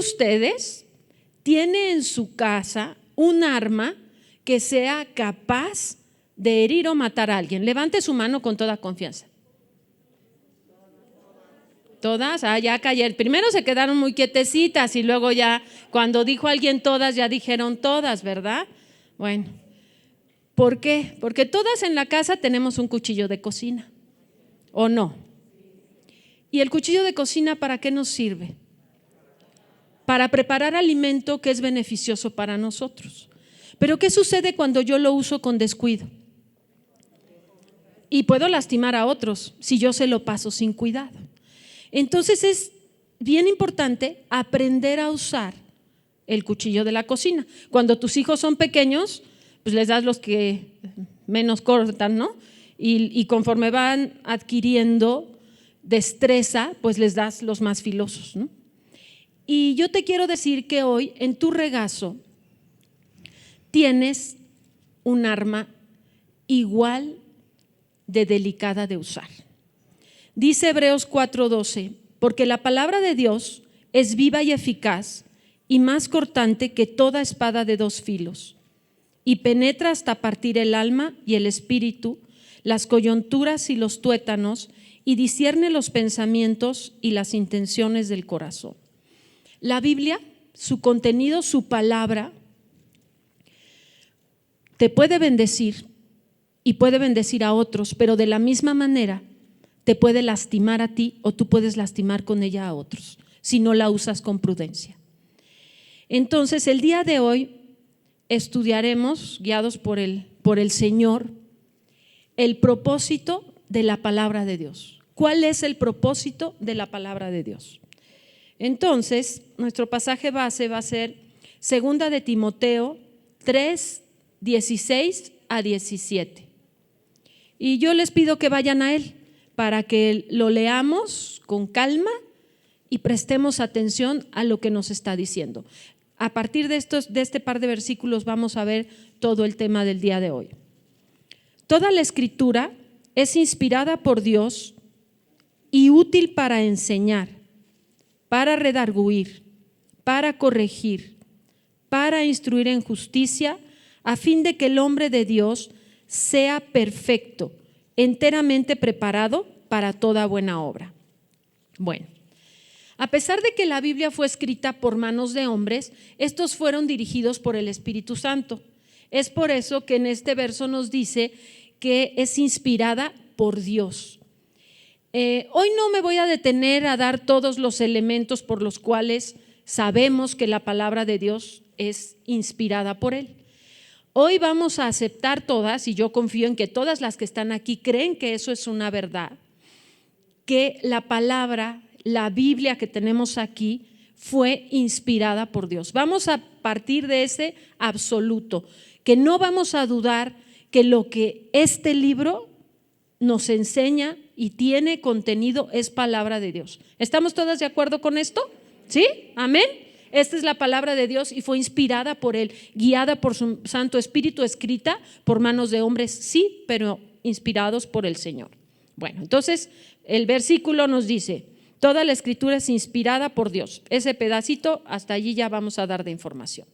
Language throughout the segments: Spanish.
ustedes tiene en su casa un arma que sea capaz de herir o matar a alguien? Levante su mano con toda confianza. ¿Todas? Ya cayeron. Primero se quedaron muy quietecitas y luego ya, cuando dijo alguien todas, ya dijeron todas, ¿verdad? Bueno, ¿por qué? Porque todas en la casa tenemos un cuchillo de cocina, ¿o no? ¿Y el cuchillo de cocina para qué nos sirve? Para preparar alimento que es beneficioso para nosotros. Pero ¿qué sucede cuando yo lo uso con descuido? Y puedo lastimar a otros si yo se lo paso sin cuidado. Entonces es bien importante aprender a usar el cuchillo de la cocina. Cuando tus hijos son pequeños, pues les das los que menos cortan, ¿no? Y conforme van adquiriendo destreza, pues les das los más filosos, ¿no? Y yo te quiero decir que hoy en tu regazo tienes un arma igual de delicada de usar. Dice Hebreos 4:12, porque la palabra de Dios es viva y eficaz y más cortante que toda espada de dos filos, y penetra hasta partir el alma y el espíritu, las coyunturas y los tuétanos, y discierne los pensamientos y las intenciones del corazón. La Biblia, su contenido, su palabra, te puede bendecir y puede bendecir a otros, pero de la misma manera te puede lastimar a ti o tú puedes lastimar con ella a otros si no la usas con prudencia. Entonces, el día de hoy estudiaremos, guiados por el Señor, el propósito de la palabra de Dios. ¿Cuál es el propósito de la palabra de Dios? Entonces, nuestro pasaje base va a ser 2 de Timoteo 3, 16 a 17. Y yo les pido que vayan a él para que lo leamos con calma y prestemos atención a lo que nos está diciendo. A partir de este par de versículos vamos a ver todo el tema del día de hoy. Toda la escritura es inspirada por Dios y útil para enseñar, para redarguir, para corregir, para instruir en justicia, a fin de que el hombre de Dios sea perfecto, enteramente preparado para toda buena obra. Bueno, a pesar de que la Biblia fue escrita por manos de hombres, estos fueron dirigidos por el Espíritu Santo. Es por eso que en este verso nos dice que es inspirada por Dios. Hoy no me voy a detener a dar todos los elementos por los cuales sabemos que la palabra de Dios es inspirada por Él. Hoy vamos a aceptar todas, y yo confío en que todas las que están aquí creen que eso es una verdad, que la palabra, la Biblia que tenemos aquí fue inspirada por Dios. Vamos a partir de ese absoluto, que no vamos a dudar que lo que este libro nos enseña y tiene contenido es palabra de Dios. ¿Estamos todas de acuerdo con esto? ¿Sí? Amén. Esta es la palabra de Dios y fue inspirada por Él, guiada por su Santo Espíritu, escrita por manos de hombres, sí, pero inspirados por el Señor. Bueno, entonces el versículo nos dice, toda la escritura es inspirada por Dios. Ese pedacito, hasta allí ya vamos a dar de información.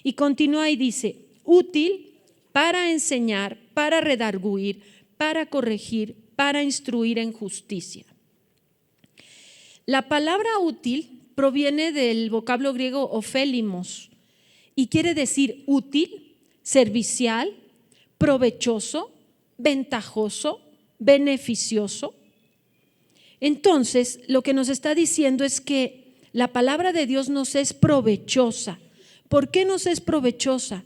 Y continúa y dice, útil para enseñar, para redarguir, para corregir, para instruir en justicia. La palabra útil proviene del vocablo griego ofélimos y quiere decir útil, servicial, provechoso, ventajoso, beneficioso. Entonces, lo que nos está diciendo es que la palabra de Dios nos es provechosa. ¿Por qué nos es provechosa?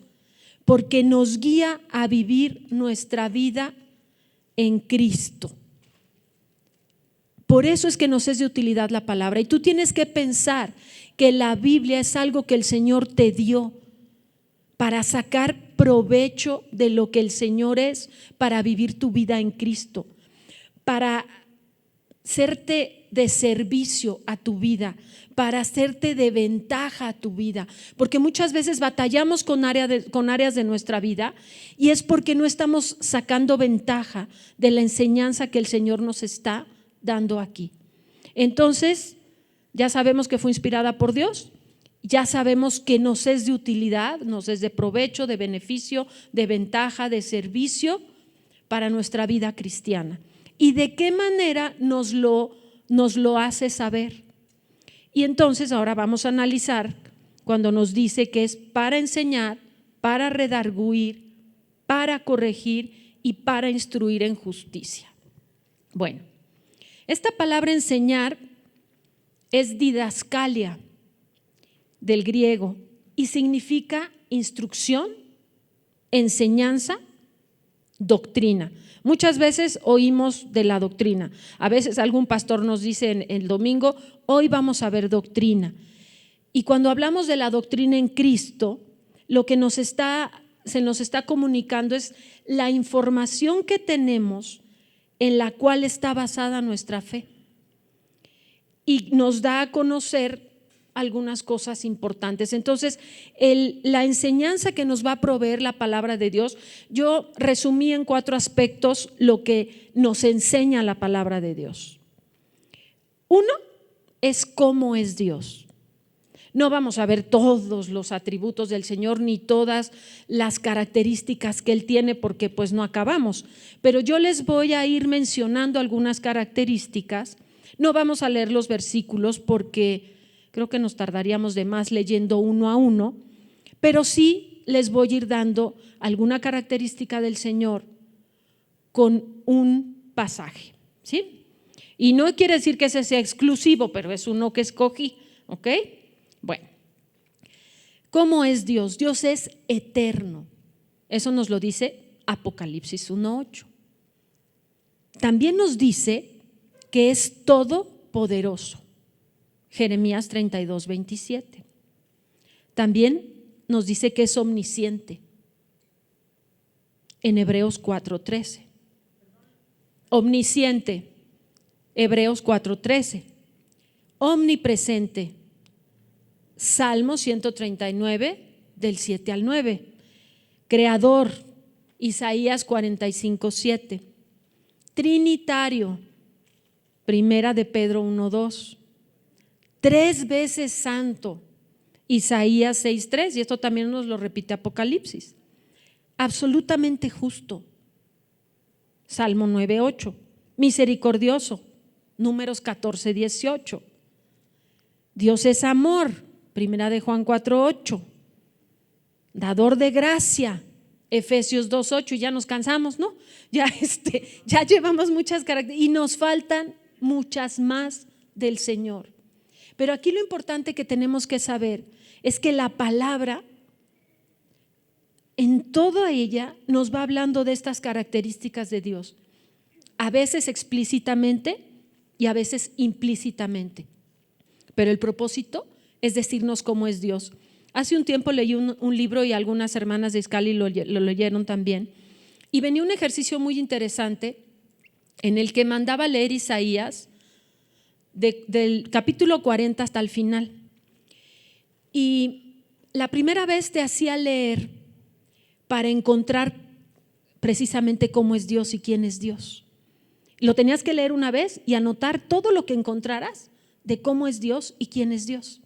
Porque nos guía a vivir nuestra vida en Cristo. Por eso es que nos es de utilidad la palabra. Y tú tienes que pensar que la Biblia es algo que el Señor te dio para sacar provecho de lo que el Señor es, para vivir tu vida en Cristo, para serte de servicio a tu vida, para hacerte de ventaja a tu vida, porque muchas veces batallamos con áreas de nuestra vida y es porque no estamos sacando ventaja de la enseñanza que el Señor nos está dando aquí. Entonces, ya sabemos que fue inspirada por Dios ya sabemos que nos es de utilidad, nos es de provecho, de beneficio, de ventaja, de servicio para nuestra vida cristiana. ¿Y de qué manera nos lo hace saber? Y entonces ahora vamos a analizar cuando nos dice que es para enseñar, para redarguir, para corregir y para instruir en justicia. Bueno, esta palabra enseñar es didascalia del griego y significa instrucción, enseñanza, doctrina. Muchas veces oímos de la doctrina. A veces algún pastor nos dice en el domingo, hoy vamos a ver doctrina. Y cuando hablamos de la doctrina en Cristo, lo que se nos está comunicando es la información que tenemos en la cual está basada nuestra fe. Y nos da a conocer algunas cosas importantes. Entonces, la enseñanza que nos va a proveer la palabra de Dios, yo resumí en 4 aspectos lo que nos enseña la palabra de Dios. Uno es cómo es Dios. No vamos a ver todos los atributos del Señor ni todas las características que Él tiene porque pues no acabamos, pero yo les voy a ir mencionando algunas características. No vamos a leer los versículos porque creo que nos tardaríamos de más leyendo uno a uno, pero sí les voy a ir dando alguna característica del Señor con un pasaje, ¿sí? Y no quiere decir que ese sea exclusivo, pero es uno que escogí, ¿ok? Bueno, ¿cómo es Dios? Dios es eterno. Eso nos lo dice Apocalipsis 1:8. También nos dice que es todopoderoso. Jeremías 32:27. También nos dice que es omnisciente. En Hebreos 4:13. Omnisciente. Hebreos 4:13. Omnipresente. Salmo 139 del 7 al 9. Creador. Isaías 45:7. Trinitario. Primera de Pedro 1:2. 3 veces santo, Isaías 6:3, y esto también nos lo repite Apocalipsis. Absolutamente justo, Salmo 9:8. Misericordioso, Números 14:18. Dios es amor, Primera de Juan 4:8. Dador de gracia, Efesios 2:8, y ya nos cansamos, ¿no? Ya llevamos muchas características y nos faltan muchas más del Señor. Pero aquí lo importante que tenemos que saber es que la palabra, en toda ella, nos va hablando de estas características de Dios, a veces explícitamente y a veces implícitamente. Pero el propósito es decirnos cómo es Dios. Hace un tiempo leí un libro y algunas hermanas de Iscali lo leyeron también, y venía un ejercicio muy interesante en el que mandaba leer Isaías del capítulo 40 hasta el final. Y la primera vez te hacía leer para encontrar precisamente cómo es Dios y quién es Dios. Lo tenías que leer una vez y anotar todo lo que encontraras de cómo es Dios y quién es Dios.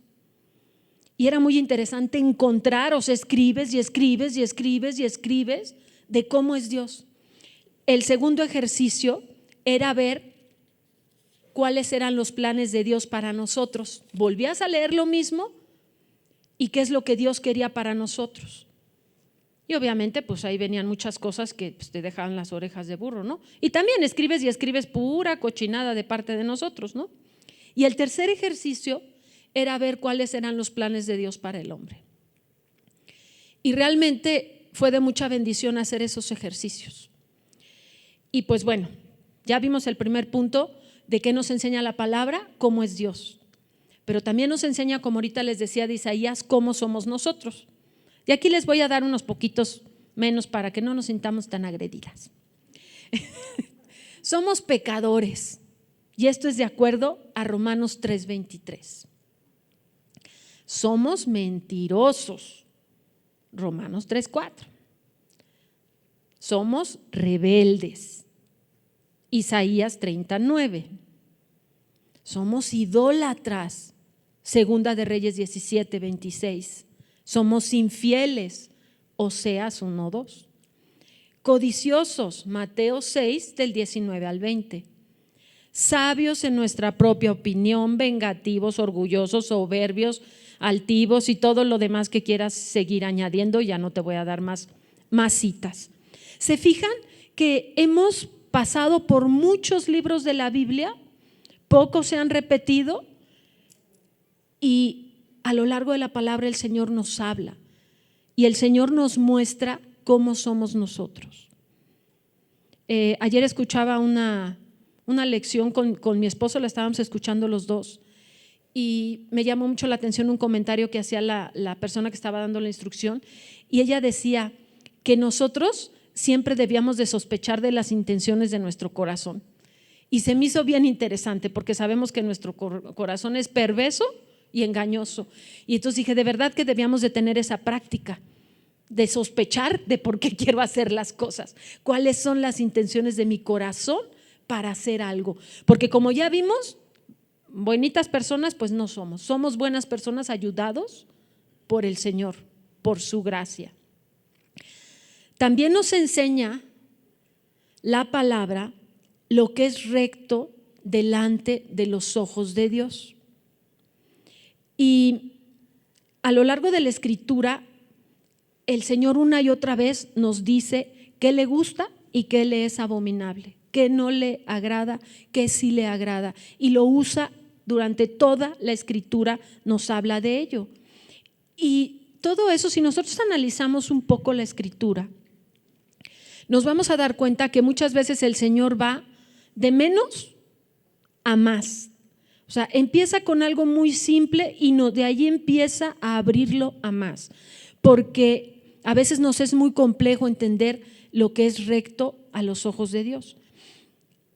Y era muy interesante encontrar, o sea, escribes y escribes y escribes y escribes de cómo es Dios. El segundo ejercicio era ver cuáles eran los planes de Dios para nosotros. Volvías a leer lo mismo y qué es lo que Dios quería para nosotros. Y obviamente pues ahí venían muchas cosas que pues, te dejaban las orejas de burro, ¿no? Y también escribes y escribes pura cochinada de parte de nosotros, ¿no? Y el tercer ejercicio era ver cuáles eran los planes de Dios para el hombre. Y realmente fue de mucha bendición hacer esos ejercicios. Y pues bueno, ya vimos el primer punto de qué nos enseña la palabra, cómo es Dios. Pero también nos enseña, como ahorita les decía de Isaías, cómo somos nosotros. Y aquí les voy a dar unos poquitos menos para que no nos sintamos tan agredidas. Somos pecadores, y esto es de acuerdo a Romanos 3:23. Somos mentirosos, Romanos 3:4. Somos rebeldes, Isaías 30:9. Somos idólatras, Segunda de Reyes 17, 26. Somos infieles, Oseas 1, 2. Codiciosos, Mateo 6, del 19 al 20. Sabios en nuestra propia opinión, vengativos, orgullosos, soberbios, altivos y todo lo demás que quieras seguir añadiendo. Ya no te voy a dar más citas. ¿Se fijan que hemos pasado por muchos libros de la Biblia? Pocos se han repetido y a lo largo de la palabra el Señor nos habla y el Señor nos muestra cómo somos nosotros. Ayer escuchaba una lección con mi esposo, la estábamos escuchando los dos y me llamó mucho la atención un comentario que hacía la persona que estaba dando la instrucción, y ella decía que nosotros siempre debíamos de sospechar de las intenciones de nuestro corazón, y se me hizo bien interesante porque sabemos que nuestro corazón es perverso y engañoso, y entonces dije, de verdad que debíamos de tener esa práctica de sospechar de por qué quiero hacer las cosas, cuáles son las intenciones de mi corazón para hacer algo, porque como ya vimos, bonitas personas pues no somos buenas personas ayudados por el Señor, por su gracia. También nos enseña la palabra lo que es recto delante de los ojos de Dios, y a lo largo de la Escritura el Señor una y otra vez nos dice qué le gusta y qué le es abominable, qué no le agrada, qué sí le agrada, y lo usa durante toda la Escritura, nos habla de ello. Y todo eso, si nosotros analizamos un poco la Escritura, nos vamos a dar cuenta que muchas veces el Señor va de menos a más. O sea, empieza con algo muy simple y de ahí empieza a abrirlo a más, porque a veces nos es muy complejo entender lo que es recto a los ojos de Dios.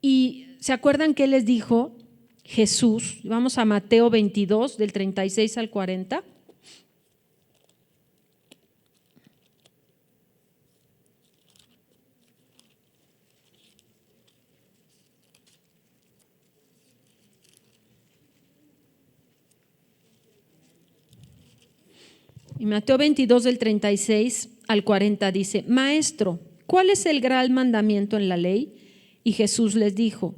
Y ¿se acuerdan qué les dijo Jesús? Vamos a Mateo 22, del 36 al 40. Y Mateo 22 del 36 al 40 dice: Maestro, ¿cuál es el gran mandamiento en la ley? Y Jesús les dijo: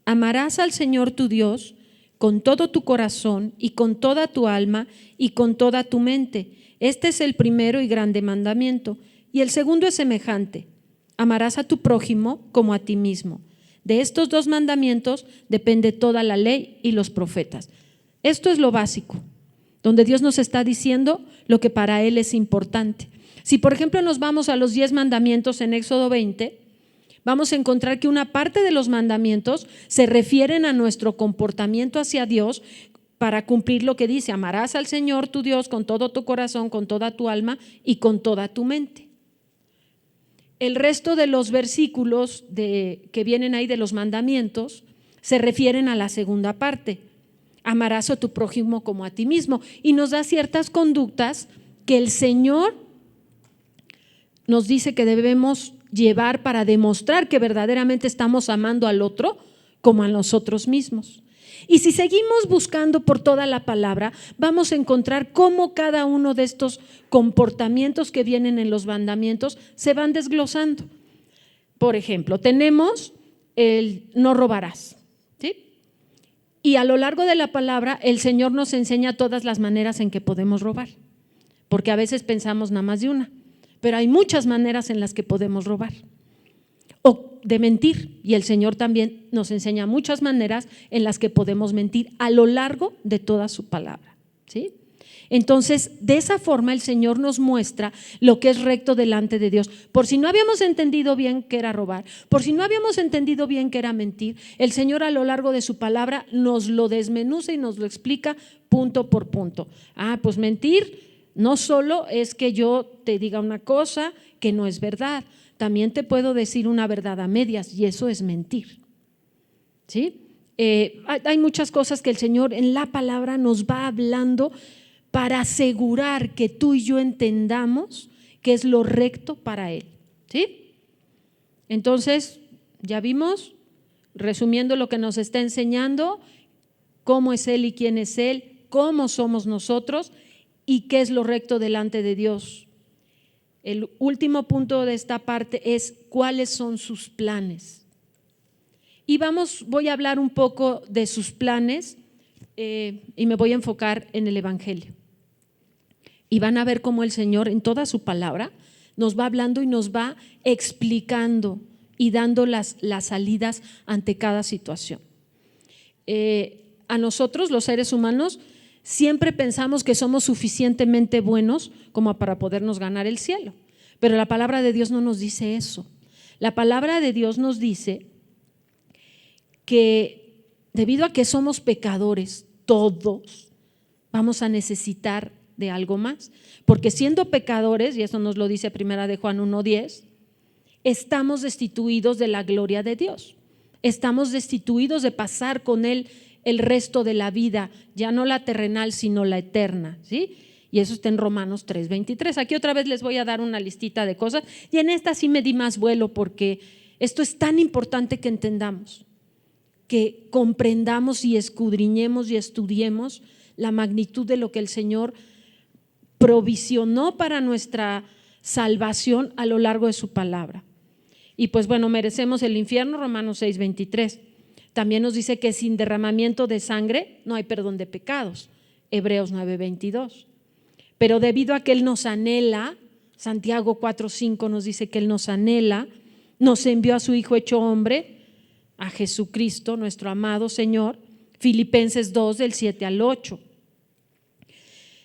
amarás al Señor tu Dios con todo tu corazón y con toda tu alma y con toda tu mente. Este es el primero y grande mandamiento. Y el segundo es semejante: amarás a tu prójimo como a ti mismo. De estos dos mandamientos depende toda la ley y los profetas. Esto es lo básico, donde Dios nos está diciendo lo que para Él es importante. Si por ejemplo nos vamos a los 10 mandamientos en Éxodo 20, vamos a encontrar que una parte de los mandamientos se refieren a nuestro comportamiento hacia Dios para cumplir lo que dice: amarás al Señor tu Dios con todo tu corazón, con toda tu alma y con toda tu mente. El resto de los versículos que vienen ahí de los mandamientos se refieren a la segunda parte: amarás a tu prójimo como a ti mismo, y nos da ciertas conductas que el Señor nos dice que debemos llevar para demostrar que verdaderamente estamos amando al otro como a nosotros mismos. Y si seguimos buscando por toda la palabra, vamos a encontrar cómo cada uno de estos comportamientos que vienen en los mandamientos se van desglosando. Por ejemplo, tenemos el no robarás, ¿sí? Y a lo largo de la palabra el Señor nos enseña todas las maneras en que podemos robar, porque a veces pensamos nada más de una, pero hay muchas maneras en las que podemos robar. O de mentir, y el Señor también nos enseña muchas maneras en las que podemos mentir a lo largo de toda su palabra, ¿sí? Entonces, de esa forma el Señor nos muestra lo que es recto delante de Dios. Por si no habíamos entendido bien qué era robar, por si no habíamos entendido bien qué era mentir, el Señor a lo largo de su palabra nos lo desmenuza y nos lo explica punto por punto. Pues mentir no solo es que yo te diga una cosa que no es verdad, también te puedo decir una verdad a medias, y eso es mentir, ¿sí? Hay muchas cosas que el Señor en la palabra nos va hablando para asegurar que tú y yo entendamos que es lo recto para Él, ¿sí? Entonces, ya vimos, resumiendo lo que nos está enseñando, cómo es Él y quién es Él, cómo somos nosotros y qué es lo recto delante de Dios. El último punto de esta parte es cuáles son sus planes. Y voy a hablar un poco de sus planes y me voy a enfocar en el Evangelio. Y van a ver cómo el Señor en toda su palabra nos va hablando y nos va explicando y dando las salidas ante cada situación. A nosotros, los seres humanos, siempre pensamos que somos suficientemente buenos como para podernos ganar el cielo, pero la palabra de Dios no nos dice eso. La palabra de Dios nos dice que debido a que somos pecadores, todos vamos a necesitar de algo más, porque siendo pecadores, y eso nos lo dice primera de Juan 1:10, estamos destituidos de la gloria de Dios, estamos destituidos de pasar con Él el resto de la vida, ya no la terrenal sino la eterna, ¿sí? Y eso está en Romanos 3:23. Aquí otra vez les voy a dar una listita de cosas y en esta sí me di más vuelo porque esto es tan importante que entendamos, que comprendamos y escudriñemos y estudiemos la magnitud de lo que el Señor provisionó para nuestra salvación a lo largo de su palabra. Y pues bueno, merecemos el infierno, Romanos 6:23. También nos dice que sin derramamiento de sangre no hay perdón de pecados, Hebreos 9:22. Pero debido a que Él nos anhela, Santiago 4:5 nos dice que Él nos anhela, nos envió a su Hijo hecho hombre, a Jesucristo, nuestro amado Señor, Filipenses 2 del 7 al 8,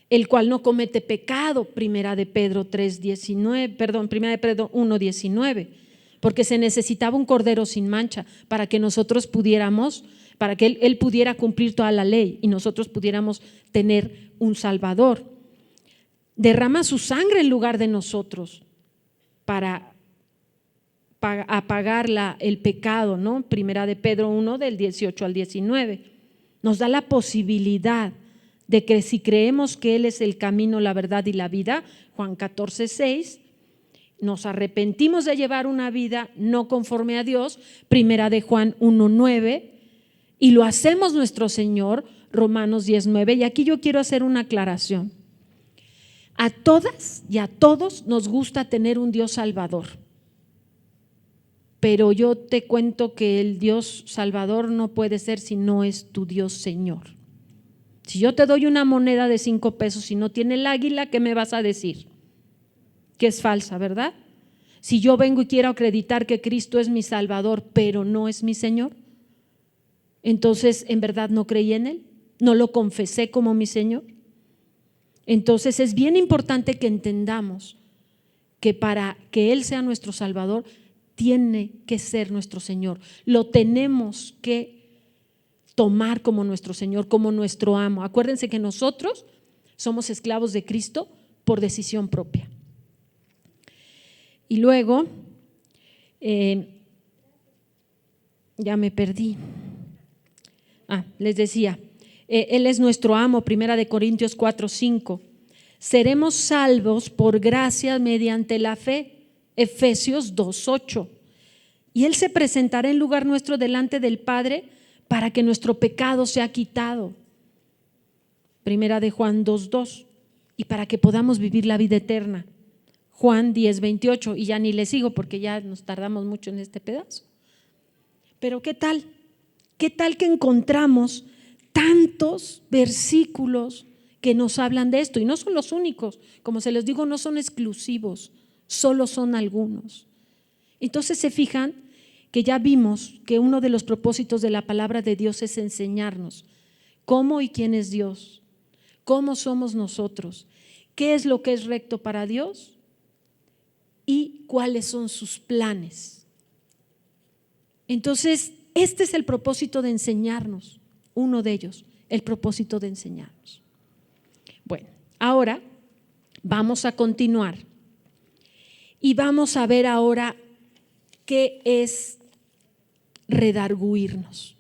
el cual no comete pecado, primera de Pedro 1:19, porque se necesitaba un cordero sin mancha para que nosotros pudiéramos, para que él pudiera cumplir toda la ley y nosotros pudiéramos tener un Salvador. Derrama su sangre en lugar de nosotros para apagar el pecado, ¿no? Primera de Pedro 1 del 18 al 19. Nos da la posibilidad de que si creemos que Él es el camino, la verdad y la vida, Juan 14:6, nos arrepentimos de llevar una vida no conforme a Dios, primera de Juan 1:9, y lo hacemos nuestro Señor, Romanos 10:9. Y aquí yo quiero hacer una aclaración. A todas y a todos nos gusta tener un Dios salvador, pero yo te cuento que el Dios salvador no puede ser si no es tu Dios Señor. Si yo te doy una moneda de 5 pesos y no tiene el águila, ¿qué me vas a decir? Que es falsa, ¿verdad? Si yo vengo y quiero acreditar que Cristo es mi Salvador, pero no es mi Señor, entonces en verdad no creí en Él, no lo confesé como mi Señor. Entonces es bien importante que entendamos que para que Él sea nuestro Salvador, tiene que ser nuestro Señor. Lo tenemos que tomar como nuestro Señor, como nuestro amo. Acuérdense que nosotros somos esclavos de Cristo por decisión propia. Y luego, ya me perdí. Les decía, Él es nuestro amo, primera de Corintios 4:5. Seremos salvos por gracia mediante la fe, Efesios 2:8. Y Él se presentará en lugar nuestro delante del Padre para que nuestro pecado sea quitado, primera de Juan 2:2, y para que podamos vivir la vida eterna, Juan 10:28. Y ya ni le sigo porque ya nos tardamos mucho en este pedazo. Pero ¿qué tal? ¿Qué tal que encontramos tantos versículos que nos hablan de esto? Y no son los únicos, como se les digo, no son exclusivos, solo son algunos. Entonces se fijan que ya vimos que uno de los propósitos de la palabra de Dios es enseñarnos cómo y quién es Dios, cómo somos nosotros, qué es lo que es recto para Dios y cuáles son sus planes. Entonces, este es el propósito de enseñarnos, uno de ellos, el propósito de enseñarnos. Bueno, ahora vamos a continuar y vamos a ver ahora qué es redarguirnos.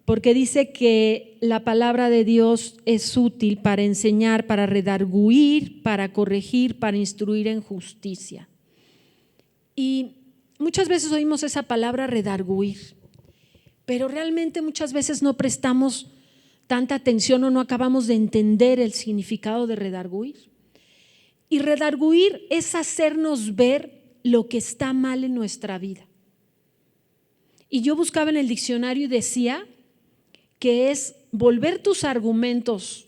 Porque dice que la palabra de Dios es útil para enseñar, para redarguir, para corregir, para instruir en justicia. Y muchas veces oímos esa palabra redarguir, pero realmente muchas veces no prestamos tanta atención o no acabamos de entender el significado de redarguir. Y redarguir es hacernos ver lo que está mal en nuestra vida. Y yo buscaba en el diccionario y decía que es volver tus argumentos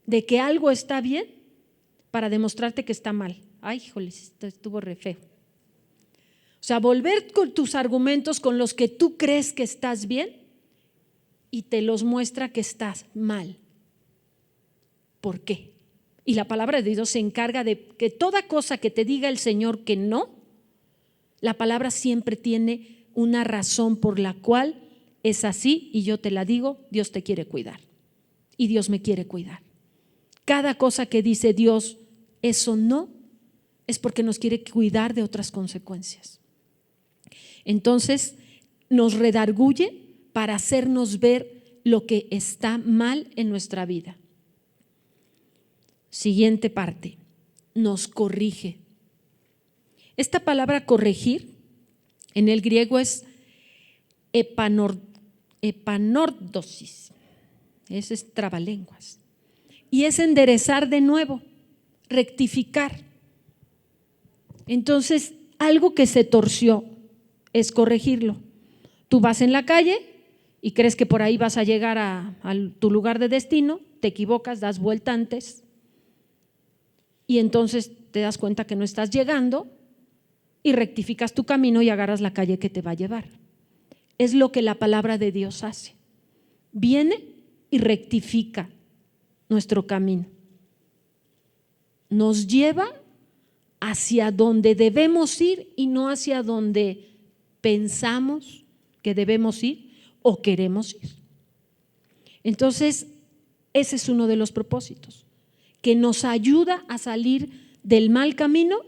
de que algo está bien para demostrarte que está mal. Ay, híjole, esto estuvo re feo. O sea, volver con tus argumentos con los que tú crees que estás bien y te los muestra que estás mal. ¿Por qué? Y la palabra de Dios se encarga de que toda cosa que te diga el Señor que no, la palabra siempre tiene una razón por la cual es así, y yo te la digo, Dios te quiere cuidar y Dios me quiere cuidar. Cada cosa que dice Dios, eso no, es porque nos quiere cuidar de otras consecuencias. Entonces nos redarguye para hacernos ver lo que está mal en nuestra vida. Siguiente parte, nos corrige. Esta palabra corregir en el griego es epanordosis, ese es trabalenguas, y es enderezar de nuevo, rectificar. Entonces, algo que se torció es corregirlo. Tú vas en la calle y crees que por ahí vas a llegar a tu lugar de destino, te equivocas, das vuelta antes y entonces te das cuenta que no estás llegando y rectificas tu camino y agarras la calle que te va a llevar. Es lo que la palabra de Dios hace. Viene y rectifica nuestro camino. Nos lleva hacia donde debemos ir y no hacia donde pensamos que debemos ir o queremos ir. Entonces, ese es uno de los propósitos, que nos ayuda a salir del mal camino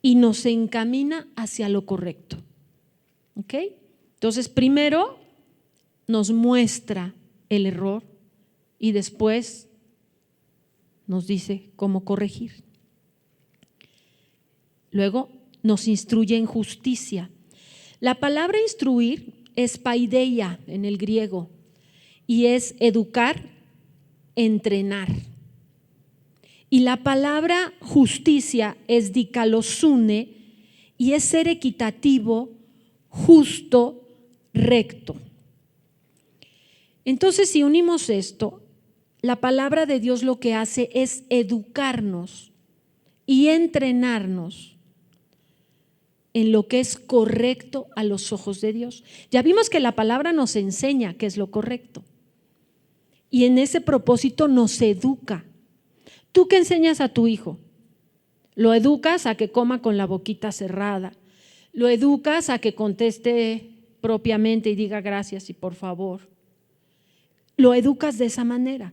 y nos encamina hacia lo correcto. ¿Ok? Entonces, primero nos muestra el error y después nos dice cómo corregir. Luego nos instruye en justicia. La palabra instruir es paideia en el griego y es educar, entrenar. Y la palabra justicia es dikalosune y es ser equitativo, justo, recto. Entonces, si unimos esto, la palabra de Dios lo que hace es educarnos y entrenarnos en lo que es correcto a los ojos de Dios. Ya vimos que la palabra nos enseña qué es lo correcto y en ese propósito nos educa. ¿Tú qué enseñas a tu hijo? Lo educas a que coma con la boquita cerrada, lo educas a que conteste propiamente y diga gracias y por favor. Lo educas de esa manera,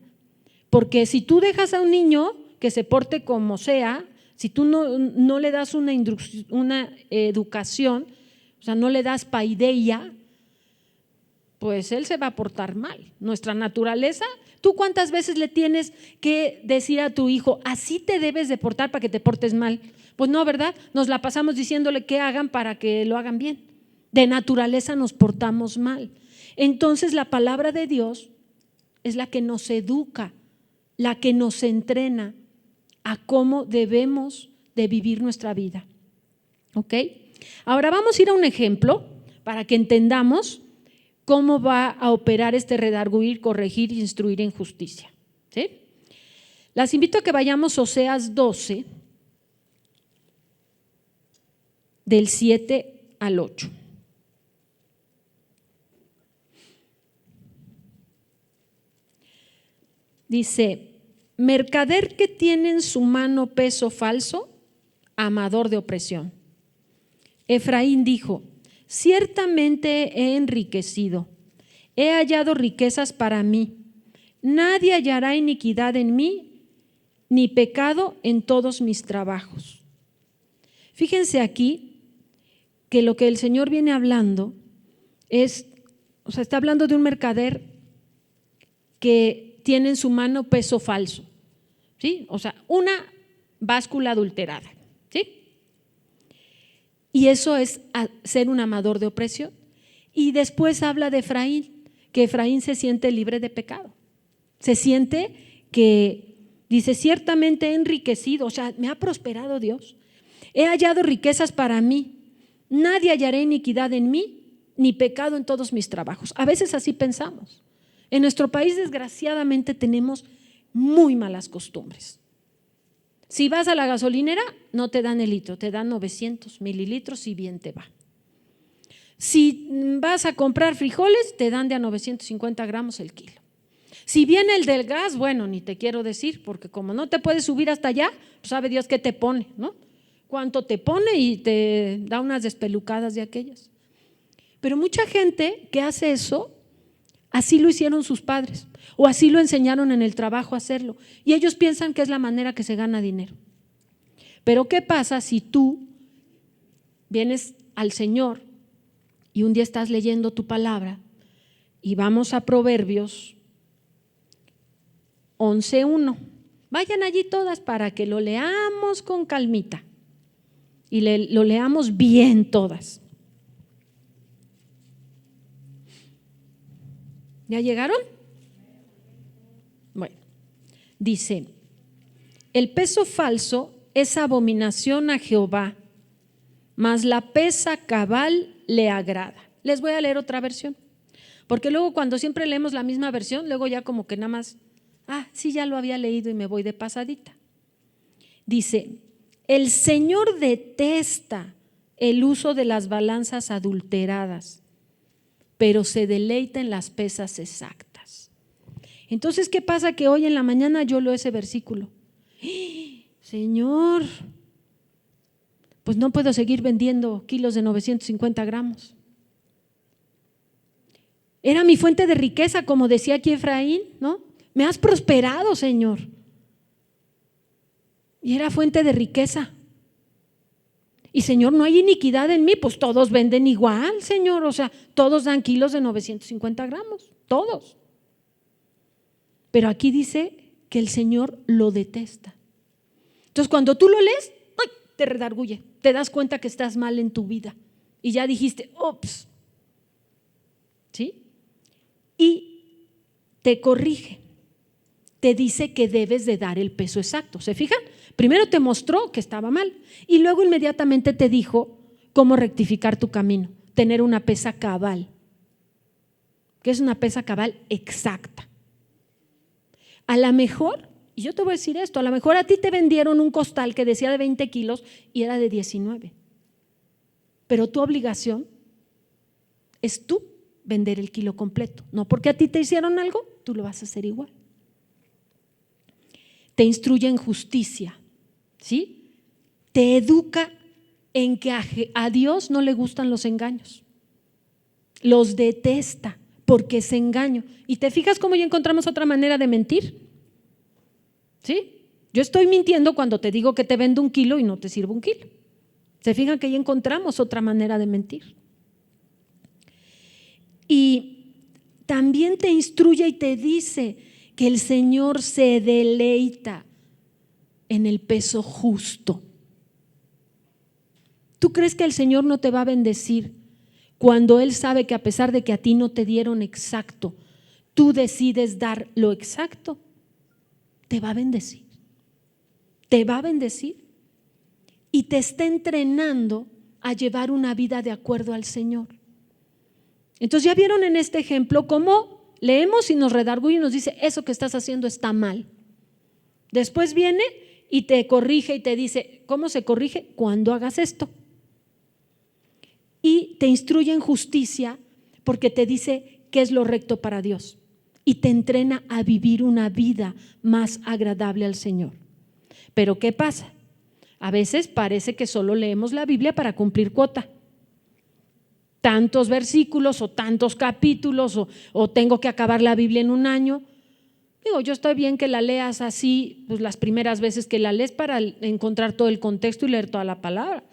porque si tú dejas a un niño que se porte como sea, si tú no le das una educación, o sea, no le das paideia, pues él se va a portar mal. Nuestra naturaleza, ¿tú cuántas veces le tienes que decir a tu hijo, así te debes de portar para que te portes mal? Pues no, ¿verdad? Nos la pasamos diciéndole que hagan para que lo hagan bien. De naturaleza nos portamos mal. Entonces la palabra de Dios es la que nos educa, la que nos entrena a cómo debemos de vivir nuestra vida. ¿Ok? Ahora vamos a ir a un ejemplo para que entendamos cómo va a operar este redarguir, corregir e instruir en justicia. ¿Sí? Las invito a que vayamos a Oseas 12, del 7 al 8. Dice: mercader que tiene en su mano peso falso, amador de opresión. Efraín dijo: ciertamente he enriquecido, he hallado riquezas para mí, nadie hallará iniquidad en mí, ni pecado en todos mis trabajos. Fíjense aquí que lo que el Señor viene hablando es, o sea, está hablando de un mercader que tiene en su mano peso falso, ¿sí? O sea, una báscula adulterada, ¿sí? Y eso es ser un amador de opresión. Y después habla de Efraín, que Efraín se siente libre de pecado. Se siente que, dice, ciertamente he enriquecido, o sea, me ha prosperado Dios. He hallado riquezas para mí. Nadie hallará iniquidad en mí, ni pecado en todos mis trabajos. A veces así pensamos. En nuestro país, desgraciadamente, tenemos muy malas costumbres. Si vas a la gasolinera, no te dan el litro, te dan 900 mililitros y bien te va. Si vas a comprar frijoles, te dan de a 950 gramos el kilo. Si viene el del gas, bueno, ni te quiero decir, porque como no te puedes subir hasta allá, pues sabe Dios qué te pone, ¿no? Cuánto te pone y te da unas despelucadas de aquellas. Pero mucha gente que hace eso, así lo hicieron sus padres o así lo enseñaron en el trabajo a hacerlo y ellos piensan que es la manera que se gana dinero. Pero ¿qué pasa si tú vienes al Señor y un día estás leyendo tu palabra y vamos a Proverbios 11:1? Vayan allí todas para que lo leamos con calmita y lo leamos bien todas. ¿Ya llegaron? Bueno, dice, el peso falso es abominación a Jehová, mas la pesa cabal le agrada. Les voy a leer otra versión, porque luego cuando siempre leemos la misma versión, luego ya como que nada más, sí, ya lo había leído y me voy de pasadita. Dice, el Señor detesta el uso de las balanzas adulteradas, pero se deleita en las pesas exactas. Entonces, ¿qué pasa? Que hoy en la mañana yo leo ese versículo. Señor, pues no puedo seguir vendiendo kilos de 950 gramos. Era mi fuente de riqueza, como decía aquí Efraín, ¿no? Me has prosperado, Señor. Y era fuente de riqueza. Y Señor, no hay iniquidad en mí, pues todos venden igual, Señor, o sea, todos dan kilos de 950 gramos, todos. Pero aquí dice que el Señor lo detesta. Entonces cuando tú lo lees, te redarguye, te das cuenta que estás mal en tu vida y ya dijiste, ups, ¿sí? Y te corrige, te dice que debes de dar el peso exacto, ¿se fijan? Primero te mostró que estaba mal y luego inmediatamente te dijo cómo rectificar tu camino, tener una pesa cabal. ¿Qué es una pesa cabal? Exacta. A lo mejor, y yo te voy a decir esto, a lo mejor a ti te vendieron un costal que decía de 20 kilos y era de 19. Pero tu obligación es tú vender el kilo completo. No porque a ti te hicieron algo, tú lo vas a hacer igual. Te instruye en justicia, ¿sí? Te educa en que a Dios no le gustan los engaños. Los detesta porque es engaño. ¿Y te fijas cómo ya encontramos otra manera de mentir? ¿Sí? Yo estoy mintiendo cuando te digo que te vendo un kilo y no te sirvo un kilo. ¿Se fijan que ya encontramos otra manera de mentir? Y también te instruye y te dice que el Señor se deleita en el peso justo. ¿Tú crees que el Señor no te va a bendecir cuando Él sabe que a pesar de que a ti no te dieron exacto, tú decides dar lo exacto? Te va a bendecir. Te va a bendecir y te está entrenando a llevar una vida de acuerdo al Señor. Entonces ya vieron en este ejemplo cómo leemos y nos redarguye y nos dice, eso que estás haciendo está mal. Después viene y te corrige y te dice, ¿cómo se corrige? Cuando hagas esto. Y te instruye en justicia porque te dice qué es lo recto para Dios y te entrena a vivir una vida más agradable al Señor. Pero ¿qué pasa? A veces parece que solo leemos la Biblia para cumplir cuota. Tantos versículos o tantos capítulos o tengo que acabar la Biblia en un año. Digo, yo estoy bien que la leas así, pues las primeras veces que la lees para encontrar todo el contexto y leer toda la palabra.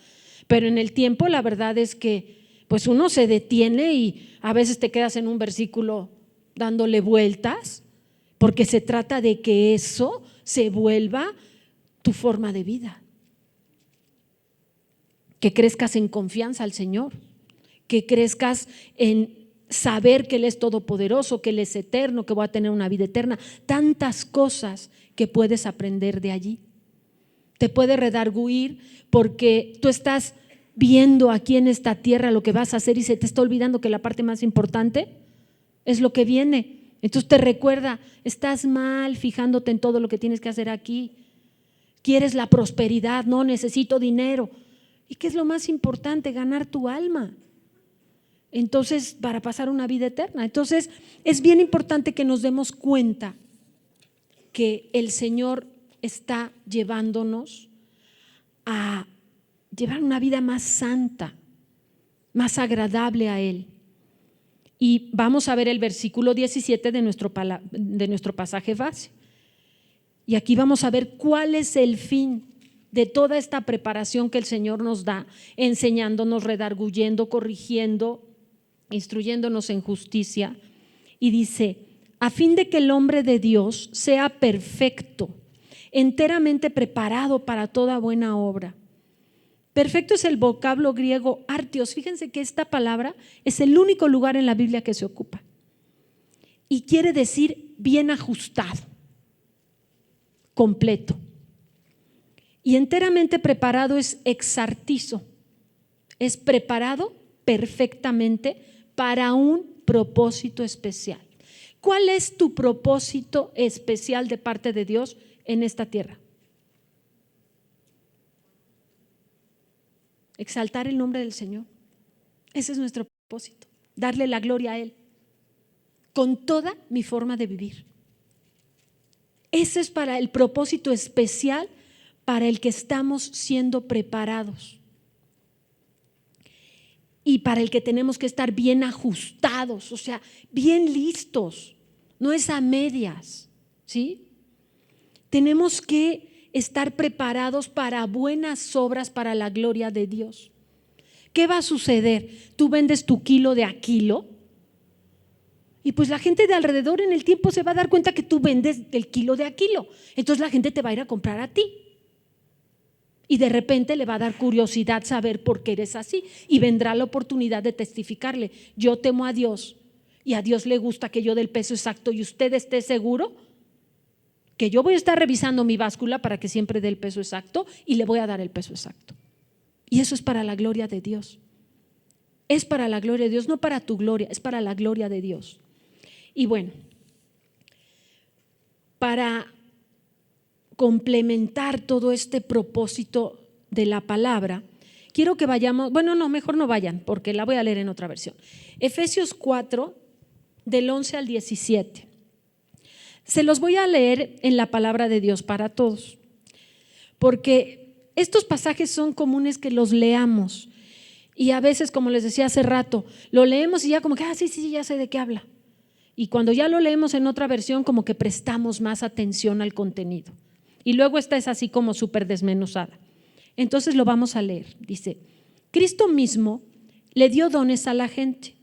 Pero en el tiempo la verdad es que pues uno se detiene y a veces te quedas en un versículo dándole vueltas porque se trata de que eso se vuelva tu forma de vida. Que crezcas en confianza al Señor, que crezcas en saber que Él es todopoderoso, que Él es eterno, que voy a tener una vida eterna. Tantas cosas que puedes aprender de allí. Te puede redarguir porque tú estás viendo aquí en esta tierra lo que vas a hacer y se te está olvidando que la parte más importante es lo que viene. Entonces te recuerda, estás mal fijándote en todo lo que tienes que hacer aquí. Quieres la prosperidad, no, necesito dinero. ¿Y qué es lo más importante? Ganar tu alma. Entonces, para pasar una vida eterna. Entonces, es bien importante que nos demos cuenta que el Señor está llevándonos a llevar una vida más santa, más agradable a Él. Y vamos a ver el versículo 17 de nuestro pasaje base. Y aquí vamos a ver cuál es el fin de toda esta preparación que el Señor nos da, enseñándonos, redarguyendo, corrigiendo, instruyéndonos en justicia. Y dice, a fin de que el hombre de Dios sea perfecto, enteramente preparado para toda buena obra. Perfecto es el vocablo griego artios. Fíjense que esta palabra es el único lugar en la Biblia que se ocupa. Y quiere decir bien ajustado, completo. Y enteramente preparado es exartizo. Es preparado perfectamente para un propósito especial. ¿Cuál es tu propósito especial de parte de Dios en esta tierra? Exaltar el nombre del Señor. Ese es nuestro propósito, darle la gloria a Él con toda mi forma de vivir. Ese es para el propósito especial para el que estamos siendo preparados y para el que tenemos que estar bien ajustados, o sea, bien listos, no es a medias, ¿sí? Tenemos que estar preparados para buenas obras para la gloria de Dios. ¿Qué va a suceder? Tú vendes tu kilo de a kilo y pues la gente de alrededor en el tiempo se va a dar cuenta que tú vendes el kilo de a kilo. Entonces la gente te va a ir a comprar a ti. Y de repente le va a dar curiosidad saber por qué eres así y vendrá la oportunidad de testificarle, yo temo a Dios y a Dios le gusta que yo dé el peso exacto y usted esté seguro que yo voy a estar revisando mi báscula para que siempre dé el peso exacto y le voy a dar el peso exacto. Y eso es para la gloria de Dios. Es para la gloria de Dios, no para tu gloria, es para la gloria de Dios. Y bueno, para complementar todo este propósito de la palabra, quiero que vayamos, bueno, no, mejor no vayan porque la voy a leer en otra versión. Efesios 4, del 11 al 17. Se los voy a leer en la palabra de Dios para todos, porque estos pasajes son comunes que los leamos y a veces, como les decía hace rato, lo leemos y ya como que, sí, ya sé de qué habla. Y cuando ya lo leemos en otra versión, como que prestamos más atención al contenido. Y luego esta es así como súper desmenuzada. Entonces lo vamos a leer. Dice, Cristo mismo le dio dones a la gente.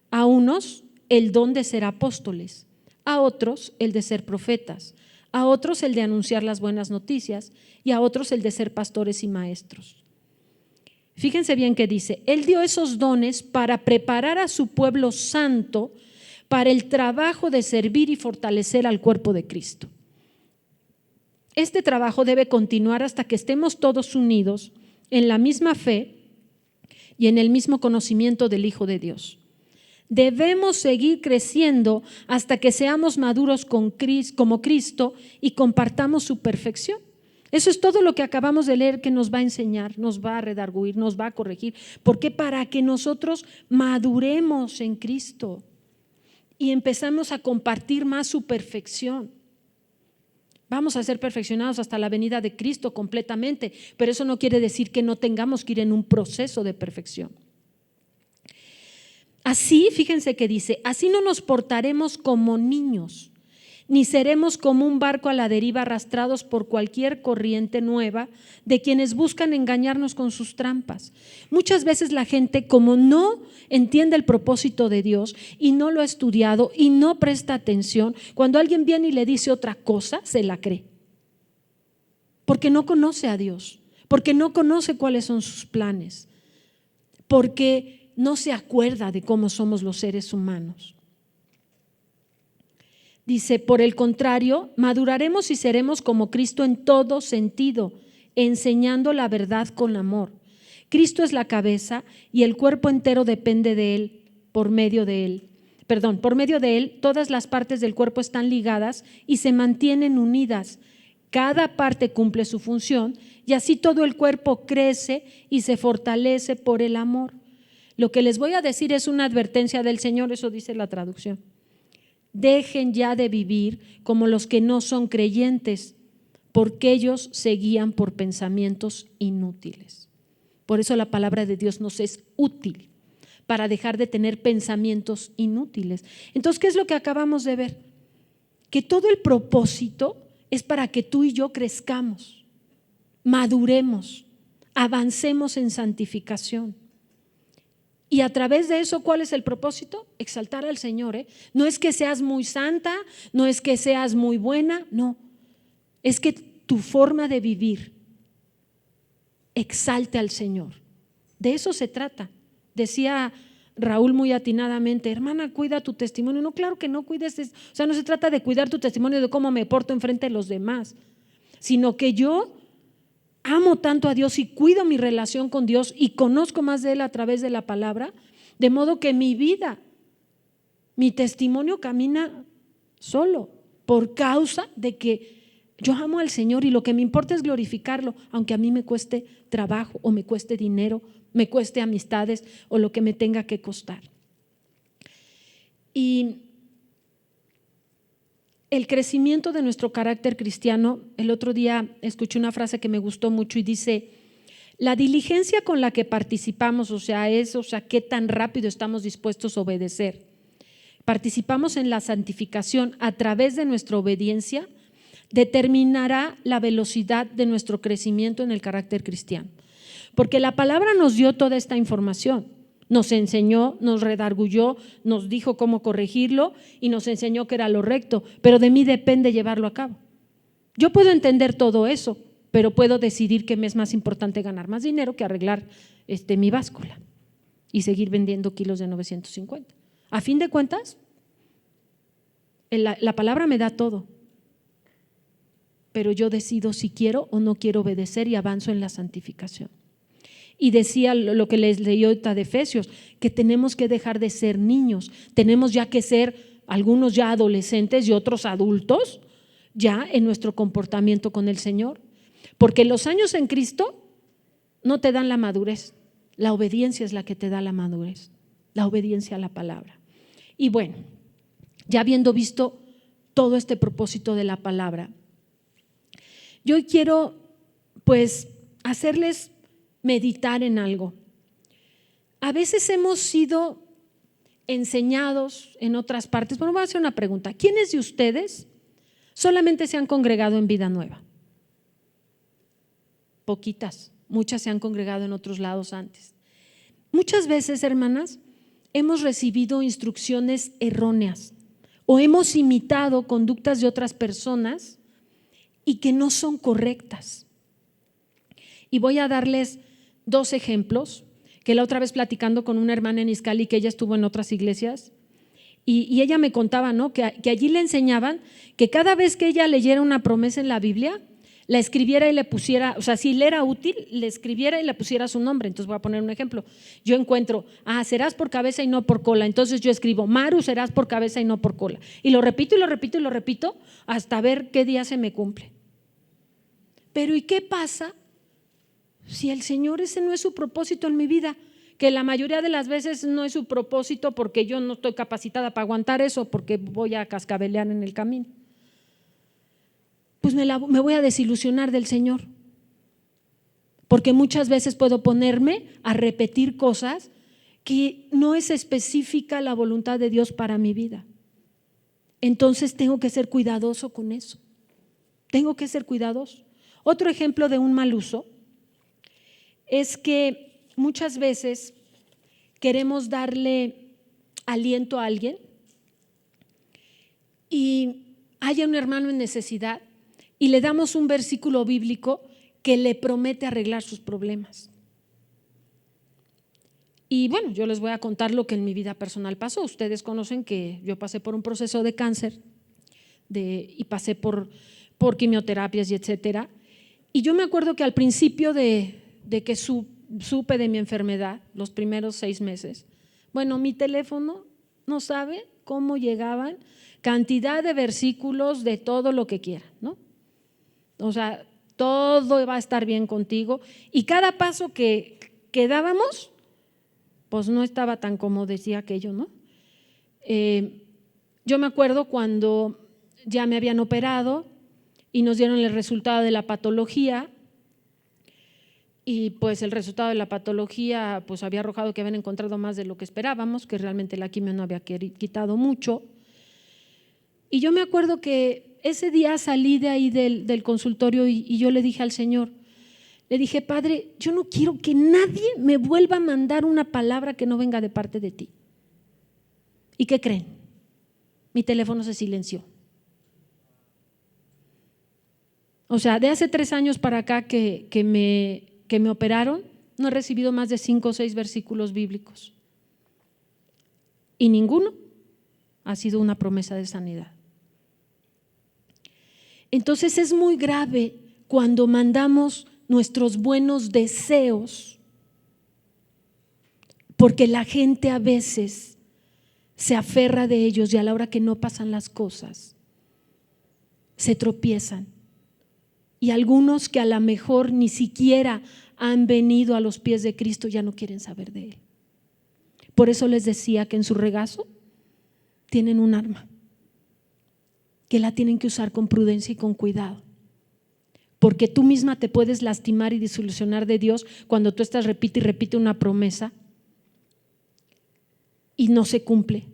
A unos el don de ser apóstoles, a otros el de ser profetas, a otros el de anunciar las buenas noticias y a otros el de ser pastores y maestros. Fíjense bien que dice, Él dio esos dones para preparar a su pueblo santo para el trabajo de servir y fortalecer al cuerpo de Cristo. Este trabajo debe continuar hasta que estemos todos unidos en la misma fe y en el mismo conocimiento del Hijo de Dios. Debemos seguir creciendo hasta que seamos maduros como Cristo y compartamos su perfección. Eso es todo lo que acabamos de leer que nos va a enseñar, nos va a redarguir, nos va a corregir. ¿Por qué? Para que nosotros maduremos en Cristo y empezamos a compartir más su perfección. Vamos a ser perfeccionados hasta la venida de Cristo completamente, pero eso no quiere decir que no tengamos que ir en un proceso de perfección. Así, fíjense que dice, así no nos portaremos como niños, ni seremos como un barco a la deriva arrastrados por cualquier corriente nueva de quienes buscan engañarnos con sus trampas. Muchas veces la gente, como no entiende el propósito de Dios y no lo ha estudiado y no presta atención, cuando alguien viene y le dice otra cosa, se la cree. Porque no conoce a Dios, porque no conoce cuáles son sus planes, porque no se acuerda de cómo somos los seres humanos. Dice, por el contrario, maduraremos y seremos como Cristo en todo sentido, enseñando la verdad con amor. Cristo es la cabeza y el cuerpo entero depende de Él, por medio de Él, todas las partes del cuerpo están ligadas y se mantienen unidas. Cada parte cumple su función y así todo el cuerpo crece y se fortalece por el amor. Lo que les voy a decir es una advertencia del Señor, eso dice la traducción. Dejen ya de vivir como los que no son creyentes, porque ellos se guían por pensamientos inútiles. Por eso la palabra de Dios nos es útil, para dejar de tener pensamientos inútiles. Entonces, ¿qué es lo que acabamos de ver? Que todo el propósito es para que tú y yo crezcamos, maduremos, avancemos en santificación. Y a través de eso, ¿cuál es el propósito? Exaltar al Señor. No es que seas muy santa, no es que seas muy buena, no. Es que tu forma de vivir exalte al Señor. De eso se trata. Decía Raúl muy atinadamente, hermana, cuida tu testimonio. No, claro que no cuides, o sea, no se trata de cuidar tu testimonio de cómo me porto enfrente de los demás, sino que yo amo tanto a Dios y cuido mi relación con Dios y conozco más de Él a través de la palabra, de modo que mi vida, mi testimonio camina solo por causa de que yo amo al Señor y lo que me importa es glorificarlo, aunque a mí me cueste trabajo o me cueste dinero, me cueste amistades o lo que me tenga que costar. Y el crecimiento de nuestro carácter cristiano, el otro día escuché una frase que me gustó mucho y dice, la diligencia con la que participamos, o sea, qué tan rápido estamos dispuestos a obedecer. Participamos en la santificación a través de nuestra obediencia, determinará la velocidad de nuestro crecimiento en el carácter cristiano. Porque la palabra nos dio toda esta información, nos enseñó, nos redarguyó, nos dijo cómo corregirlo y nos enseñó que era lo recto, pero de mí depende llevarlo a cabo. Yo puedo entender todo eso, pero puedo decidir que me es más importante ganar más dinero que arreglar mi báscula y seguir vendiendo kilos de 950. A fin de cuentas, la palabra me da todo, pero yo decido si quiero o no quiero obedecer y avanzo en la santificación. Y decía lo que les leí ahorita de Efesios, que tenemos que dejar de ser niños, tenemos ya que ser algunos ya adolescentes y otros adultos ya en nuestro comportamiento con el Señor, porque los años en Cristo no te dan la madurez, la obediencia es la que te da la madurez, la obediencia a la palabra. Y bueno, ya habiendo visto todo este propósito de la palabra, yo quiero pues hacerles meditar en algo. A veces hemos sido enseñados en otras partes. Bueno, voy a hacer una pregunta. ¿Quiénes de ustedes solamente se han congregado en Vida Nueva? Poquitas, muchas se han congregado en otros lados antes. Muchas veces, hermanas, hemos recibido instrucciones erróneas o hemos imitado conductas de otras personas y que no son correctas. Y voy a darles 2 ejemplos, que la otra vez platicando con una hermana en Izcali, que ella estuvo en otras iglesias, y ella me contaba, ¿no?, que allí le enseñaban que cada vez que ella leyera una promesa en la Biblia, la escribiera y le pusiera, o sea, si le era útil, le escribiera y le pusiera su nombre. Entonces voy a poner un ejemplo. Yo encuentro, serás por cabeza y no por cola. Entonces yo escribo, Maru, serás por cabeza y no por cola. Y lo repito y lo repito y lo repito hasta ver qué día se me cumple. Pero ¿y qué pasa si el Señor ese no es su propósito en mi vida? Que la mayoría de las veces no es su propósito porque yo no estoy capacitada para aguantar eso, porque voy a cascabelear en el camino. Pues me voy a desilusionar del Señor, porque muchas veces puedo ponerme a repetir cosas que no es específica la voluntad de Dios para mi vida. Entonces tengo que ser cuidadoso con eso, tengo que ser cuidadoso. Otro ejemplo de un mal uso es que muchas veces queremos darle aliento a alguien y haya un hermano en necesidad y le damos un versículo bíblico que le promete arreglar sus problemas. Y bueno, yo les voy a contar lo que en mi vida personal pasó. Ustedes conocen que yo pasé por un proceso de cáncer y pasé por quimioterapias y etcétera. Y yo me acuerdo que al principio de que supe de mi enfermedad, los primeros 6 meses, bueno, mi teléfono no sabe cómo llegaban cantidad de versículos de todo lo que quieran, ¿no? O sea, todo va a estar bien contigo. Y cada paso que dábamos, pues no estaba tan como decía aquello, ¿no? Yo me acuerdo cuando ya me habían operado y nos dieron el resultado de la patología, y pues el resultado de la patología pues había arrojado que habían encontrado más de lo que esperábamos, que realmente la quimio no había quitado mucho. Y yo me acuerdo que ese día salí de ahí del consultorio y yo le dije al Señor, le dije: Padre, yo no quiero que nadie me vuelva a mandar una palabra que no venga de parte de ti. ¿Y qué creen? Mi teléfono se silenció. O sea, de hace 3 años para acá que me operaron, no he recibido más de 5 o 6 versículos bíblicos. Y ninguno ha sido una promesa de sanidad. Entonces es muy grave cuando mandamos nuestros buenos deseos, porque la gente a veces se aferra de ellos y a la hora que no pasan las cosas, se tropiezan. Y algunos que a lo mejor ni siquiera han venido a los pies de Cristo ya no quieren saber de Él. Por eso les decía que en su regazo tienen un arma, que la tienen que usar con prudencia y con cuidado. Porque tú misma te puedes lastimar y desilusionar de Dios cuando tú estás repite y repite una promesa y no se cumple,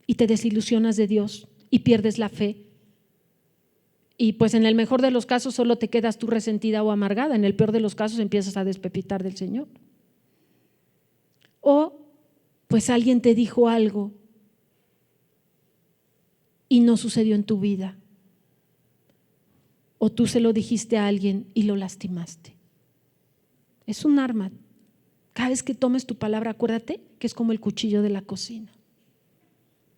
y te desilusionas de Dios y pierdes la fe. Y pues en el mejor de los casos solo te quedas tú resentida o amargada, en el peor de los casos empiezas a despepitar del Señor. O pues alguien te dijo algo y no sucedió en tu vida, o tú se lo dijiste a alguien y lo lastimaste. Es un arma. Cada vez que tomes tu palabra, acuérdate que es como el cuchillo de la cocina.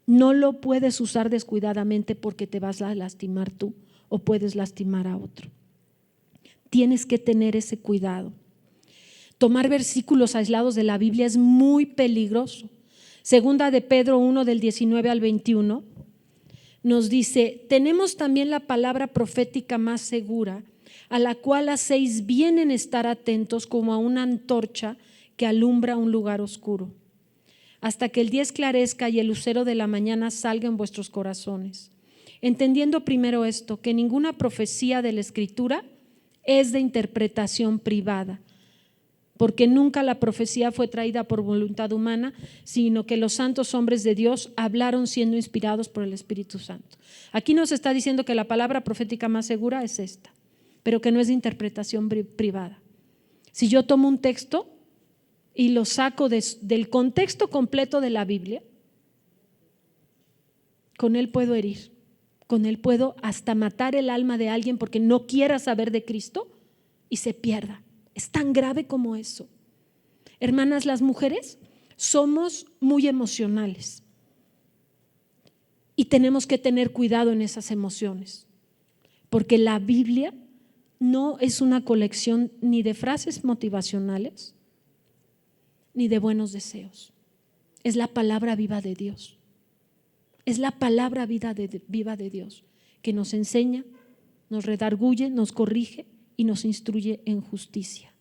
No lo puedes usar descuidadamente porque te vas a lastimar tú o puedes lastimar a otro. Tienes que tener ese cuidado. Tomar versículos aislados de la Biblia es muy peligroso. Segunda de Pedro 1 del 19 al 21 nos dice: tenemos también la palabra profética más segura, a la cual hacéis bien en estar atentos como a una antorcha que alumbra un lugar oscuro, hasta que el día esclarezca y el lucero de la mañana salga en vuestros corazones. Entendiendo primero esto, que ninguna profecía de la Escritura es de interpretación privada, porque nunca la profecía fue traída por voluntad humana, sino que los santos hombres de Dios hablaron siendo inspirados por el Espíritu Santo. Aquí nos está diciendo que la palabra profética más segura es esta, pero que no es de interpretación privada. Si yo tomo un texto y lo saco del contexto completo de la Biblia, con él puedo herir, con él puedo hasta matar el alma de alguien porque no quiera saber de Cristo y se pierda. Es tan grave como eso. Hermanas, las mujeres somos muy emocionales y tenemos que tener cuidado en esas emociones, porque la Biblia no es una colección ni de frases motivacionales ni de buenos deseos. Es la palabra viva de Dios. Es la palabra viva de Dios que nos enseña, nos redarguye, nos corrige y nos instruye en justicia.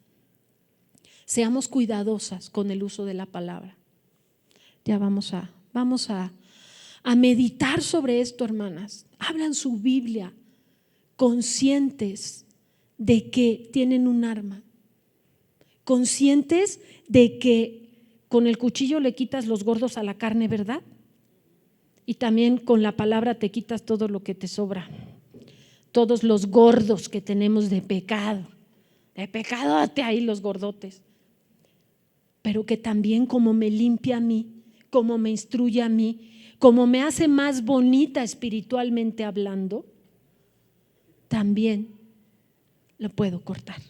Seamos cuidadosas con el uso de la palabra. Ya vamos a meditar sobre esto, hermanas. Abran su Biblia conscientes de que tienen un arma, conscientes de que con el cuchillo le quitas los gordos a la carne, ¿verdad? Y también con la palabra te quitas todo lo que te sobra, todos los gordos que tenemos de pecadote ahí los gordotes. Pero que también como me limpia a mí, como me instruye a mí, como me hace más bonita espiritualmente hablando, también lo puedo cortar.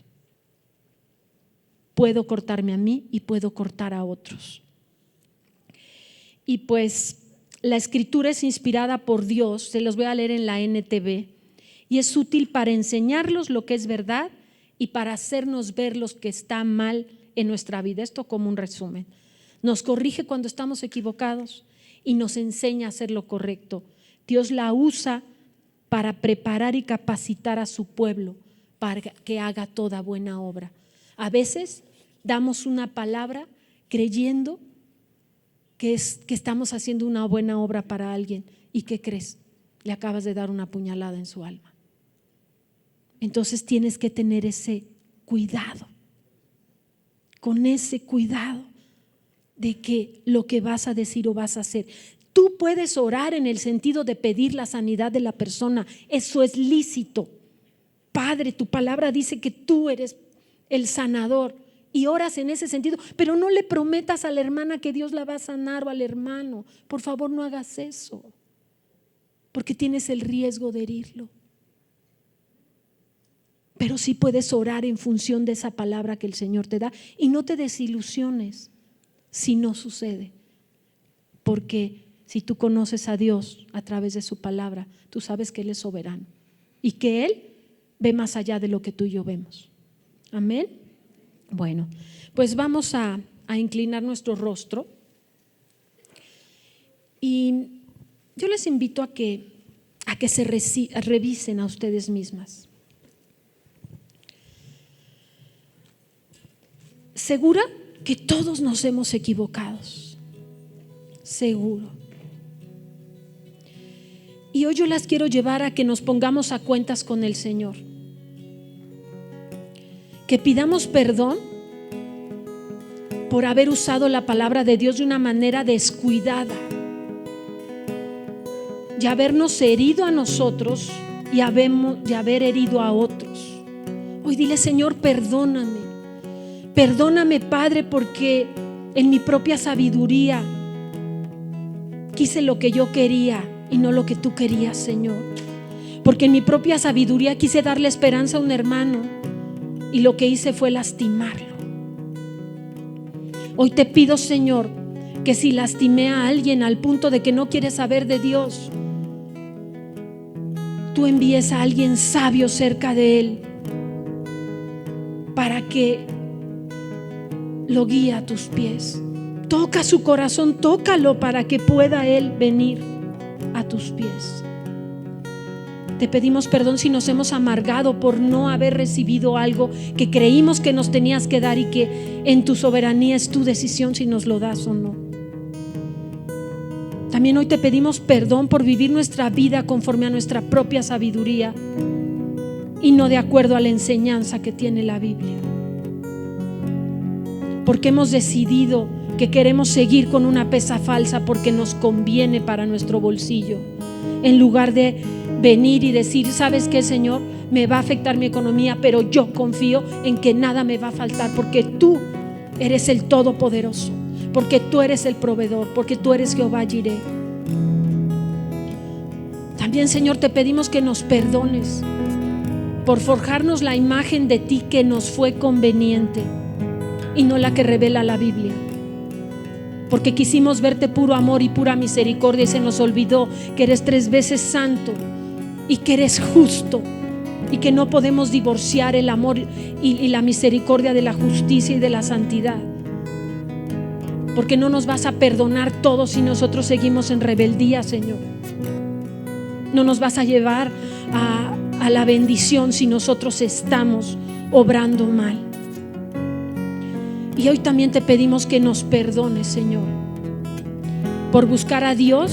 puedo cortarme a mí y puedo cortar a otros. Y pues la escritura es inspirada por Dios, se los voy a leer en la NTV, y es útil para enseñarlos lo que es verdad y para hacernos ver lo que está mal en nuestra vida. Esto como un resumen. Nos corrige cuando estamos equivocados y nos enseña a hacer lo correcto. Dios la usa para preparar y capacitar a su pueblo para que haga toda buena obra. A veces damos una palabra creyendo que estamos haciendo una buena obra para alguien. ¿Y qué crees? Le acabas de dar una puñalada en su alma. Entonces tienes que tener ese cuidado, con ese cuidado de que lo que vas a decir o vas a hacer. Tú puedes orar en el sentido de pedir la sanidad de la persona, eso es lícito. Padre, tu palabra dice que tú eres el sanador y oras en ese sentido, pero no le prometas a la hermana que Dios la va a sanar o al hermano. Por favor, no hagas eso, porque tienes el riesgo de herirlo. Pero sí puedes orar en función de esa palabra que el Señor te da y no te desilusiones si no sucede, porque si tú conoces a Dios a través de su palabra, tú sabes que Él es soberano y que Él ve más allá de lo que tú y yo vemos. Amén. Bueno, pues vamos a inclinar nuestro rostro y yo les invito a que se revisen a ustedes mismas. ¿Segura? Que todos nos hemos equivocado, seguro. Y hoy yo las quiero llevar a que nos pongamos a cuentas con el Señor, que pidamos perdón por haber usado la palabra de Dios de una manera descuidada y habernos herido a nosotros y haber herido a otros. Hoy dile: Señor, perdóname. Perdóname, Padre, porque en mi propia sabiduría quise lo que yo quería y no lo que tú querías, Señor. Porque en mi propia sabiduría quise darle esperanza a un hermano y lo que hice fue lastimarlo. Hoy te pido, Señor, que si lastimé a alguien al punto de que no quiere saber de Dios, tú envíes a alguien sabio cerca de él para que lo guíe a tus pies. Toca su corazón, tócalo para que pueda él venir a tus pies. Te pedimos perdón si nos hemos amargado por no haber recibido algo que creímos que nos tenías que dar y que en tu soberanía es tu decisión si nos lo das o no. También hoy te pedimos perdón por vivir nuestra vida conforme a nuestra propia sabiduría y no de acuerdo a la enseñanza que tiene la Biblia. Porque hemos decidido que queremos seguir con una pesa falsa porque nos conviene para nuestro bolsillo, en lugar de venir y decir: ¿sabes qué, Señor? Me va a afectar mi economía, pero yo confío en que nada me va a faltar, porque tú eres el Todopoderoso, porque tú eres el proveedor, porque tú eres Jehová Jireh. También, Señor, te pedimos que nos perdones por forjarnos la imagen de ti que nos fue conveniente y no la que revela la Biblia, porque quisimos verte puro amor y pura misericordia y se nos olvidó que eres 3 veces santo y que eres justo y que no podemos divorciar el amor y la misericordia de la justicia y de la santidad, porque no nos vas a perdonar todo si nosotros seguimos en rebeldía, Señor. No nos vas a llevar a la bendición si nosotros estamos obrando mal. Y hoy también te pedimos que nos perdones, Señor, por buscar a Dios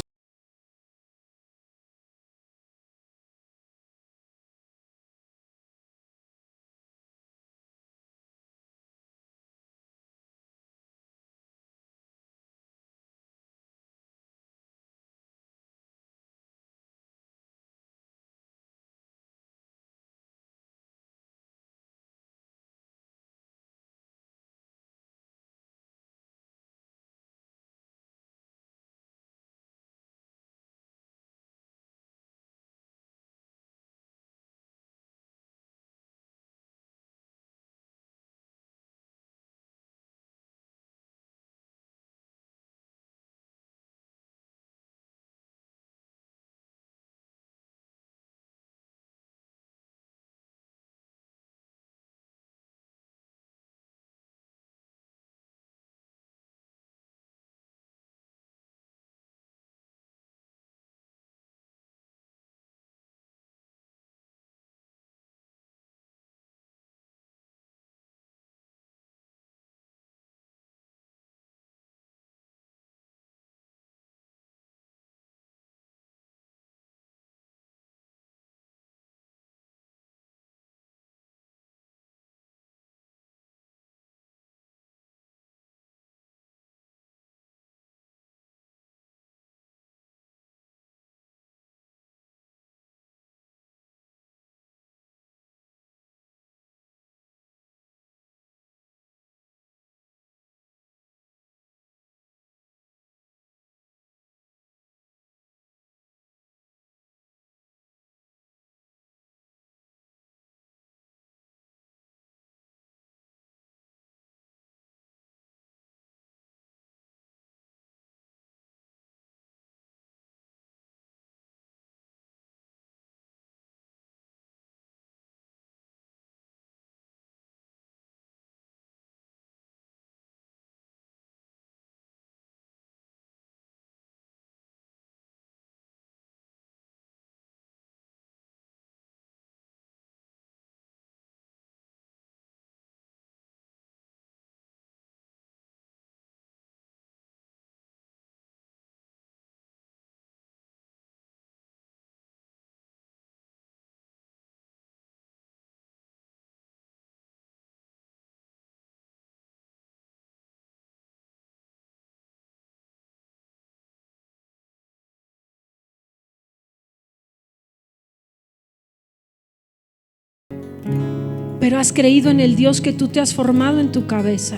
pero has creído en el Dios que tú te has formado en tu cabeza,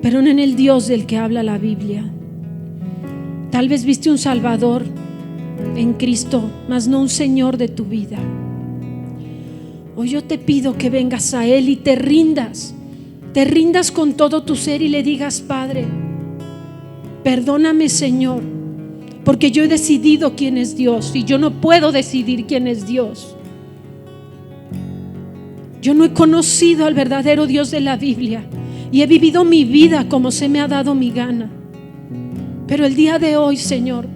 pero no en el Dios del que habla la Biblia. Tal vez viste un Salvador en Cristo, mas no un Señor de tu vida. Hoy yo te pido que vengas a Él y te rindas con todo tu ser y le digas: Padre, perdóname, Señor, porque yo he decidido quién es Dios y yo no puedo decidir quién es Dios. Yo no he conocido al verdadero Dios de la Biblia y he vivido mi vida como se me ha dado mi gana. Pero el día de hoy, Señor,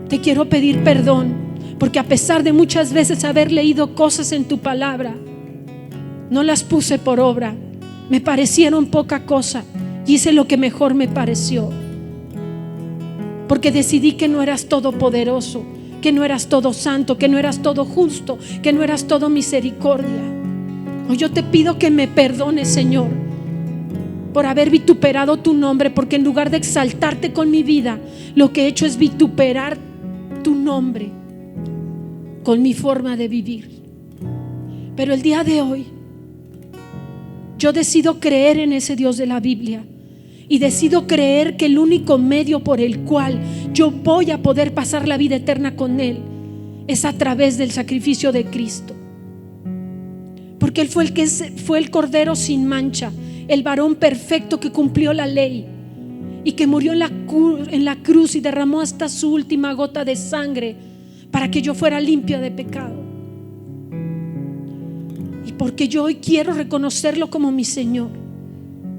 te quiero pedir perdón, porque a pesar de muchas veces haber leído cosas en tu palabra, no las puse por obra. Me parecieron poca cosa y hice lo que mejor me pareció, porque decidí que no eras todopoderoso, que no eras todo santo, que no eras todo justo, que no eras todo misericordia. Hoy yo te pido que me perdones, Señor, por haber vituperado tu nombre, porque en lugar de exaltarte con mi vida, lo que he hecho es vituperar tu nombre con mi forma de vivir. Pero el día de hoy yo decido creer en ese Dios de la Biblia y decido creer que el único medio por el cual yo voy a poder pasar la vida eterna con Él es a través del sacrificio de Cristo, porque Él fue el Cordero sin mancha, el varón perfecto que cumplió la ley y que murió en la cruz y derramó hasta su última gota de sangre para que yo fuera limpia de pecado. Y porque yo hoy quiero reconocerlo como mi Señor,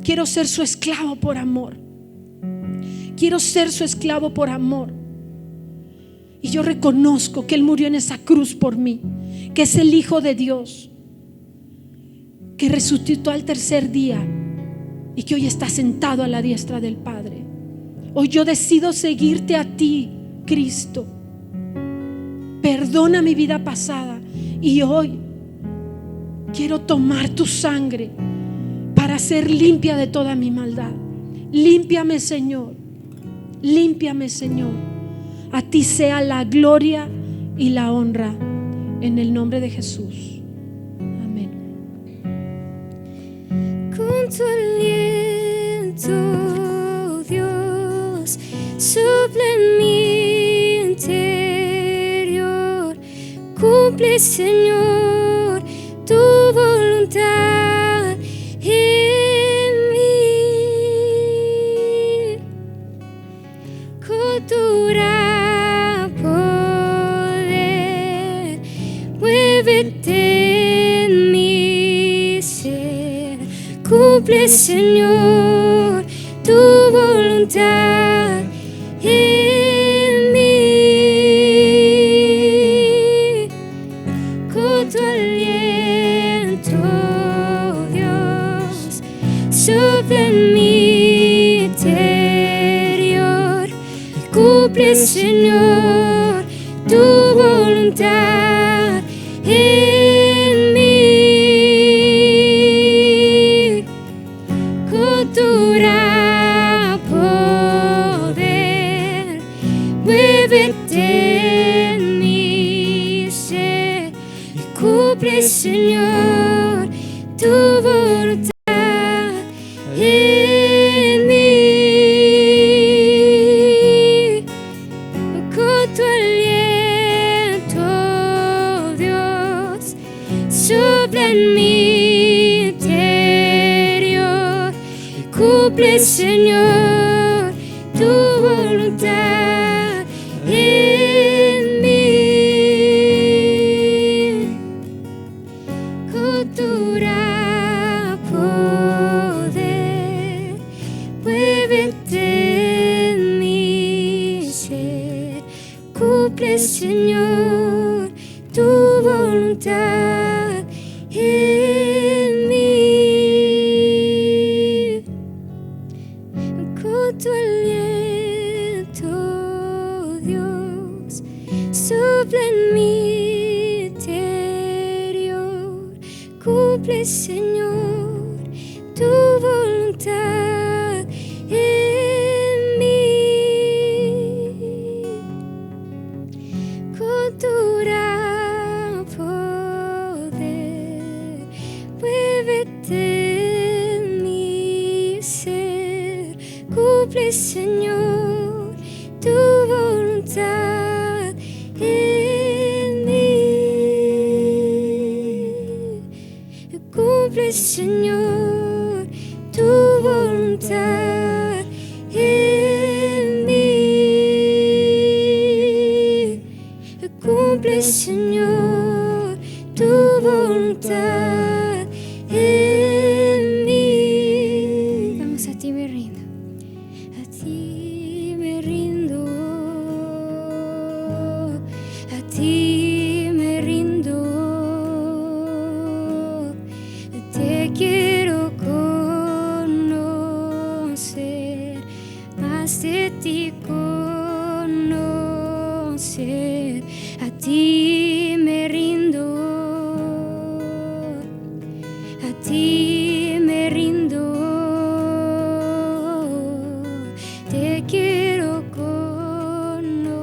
quiero ser su esclavo por amor. Quiero ser su esclavo por amor. Y yo reconozco que Él murió en esa cruz por mí, que es el Hijo de Dios, que resucitó al tercer día y que hoy está sentado a la diestra del Padre. Hoy yo decido seguirte a ti, Cristo. Perdona mi vida pasada y hoy quiero tomar tu sangre para ser limpia de toda mi maldad. Límpiame, Señor. Límpiame, Señor. A ti sea la gloria y la honra en el nombre de Jesús. Amén. Con tu aliento, Dios, sopla en mi interior. Cumple, Señor, tu voluntad en mí. Con tu gran poder, muévete en mi ser. Cumple, Señor, tu voluntad en mí. Con tu aliento, Dios, sopla en mi interior. Cumple, Señor, tu voluntad en mí. Con tu gran poder, muévete en mi ser. Cumple, Señor, tu voluntad en mí. Con tu aliento, Dios, sopla en mi interior. Cumple, Señor, tu voluntad en mí. Con tu gran poder, muévete en mi ser. Cumple, Señor, tu voluntad en mí. Con tu aliento, Dios, sopla en mi interior. Cumple, Señor, tu voluntad en mí. Con tu gran poder, muévete en mi ser, cumple, Señor, tu voluntad en mí. Cumple, Señor, tu voluntad en mí. Cumple, Señor, tu voluntad en mí. Vamos, a ti me rindo, a ti me rindo, a ti me rindo. Te quiero conocer, más de ti conocer. A ti me rindo, a ti me rindo. Te quiero conocer,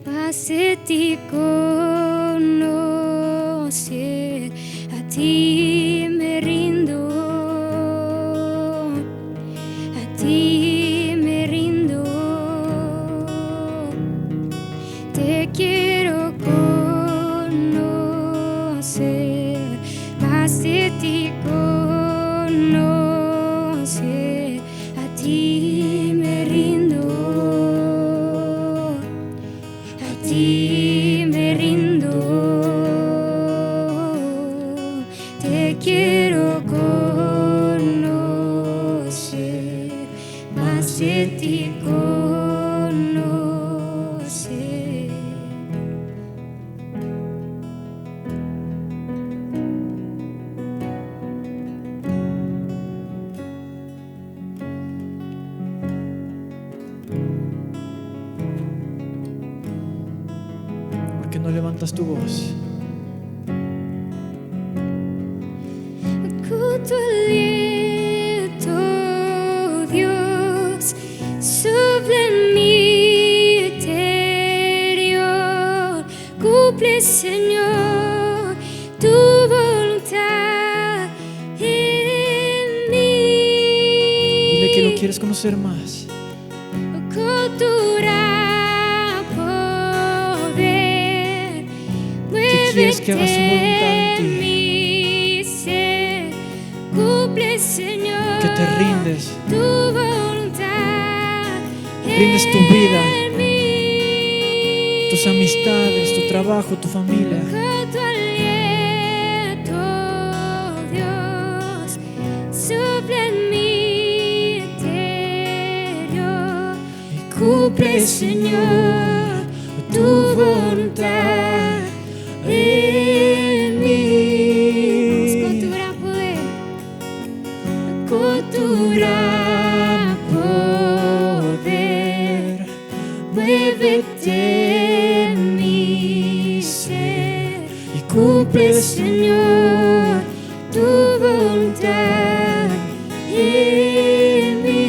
más de ti conocer. A ti me rindo, a ti me rindo. Te quiero conocer, más de ti conocer. A ti me rindo, a ti me rindo. Te quiero conocer, más de ti conocer. ¿Por qué no levantas tu voz? Con tu aliento, Dios, sopla en mi interior. Cumple, Señor, tu voluntad en mí. Dile que lo quieres conocer más. Con tu gran poder, quieres que haga su voluntad en ti. mi ser. Cumple, Señor, Que te rindes. tu voluntad Rindes tu vida, en mí. tus amistades, tu trabajo, tu familia. Con tu aliento, Dios, sopla en mi interior. Cumple, Señor, tu voluntad en mí. Con tu gran poder, con tu gran poder, muévete en mi ser. Y cumple, Señor, tu voluntad en mí.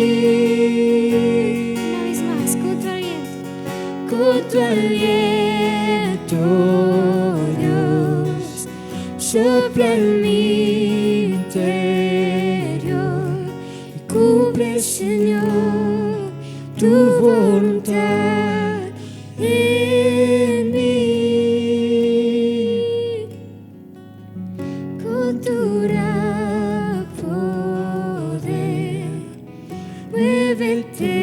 Una vez más, con tu aliento. Con tu aliento, Dios, sopla en mi interior. Y cumple, Señor, tu voluntad en mí. Con tu gran poder, muévete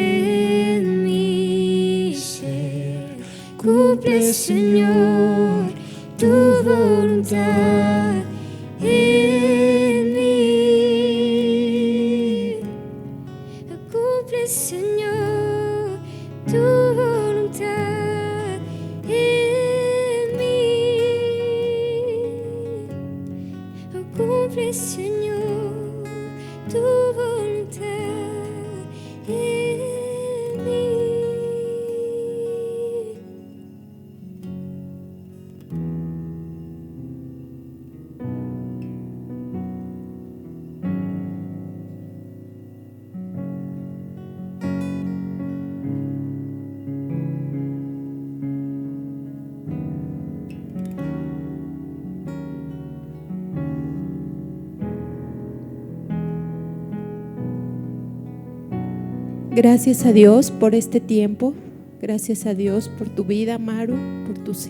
en mi ser. Cumple, Señor, tu voluntad en mí. Cumple, Señor, tu voluntad en mí. Cumple, Señor, tu voluntad en mí. Gracias a Dios por este tiempo. Gracias a Dios por tu vida, Maru, por tus hijos.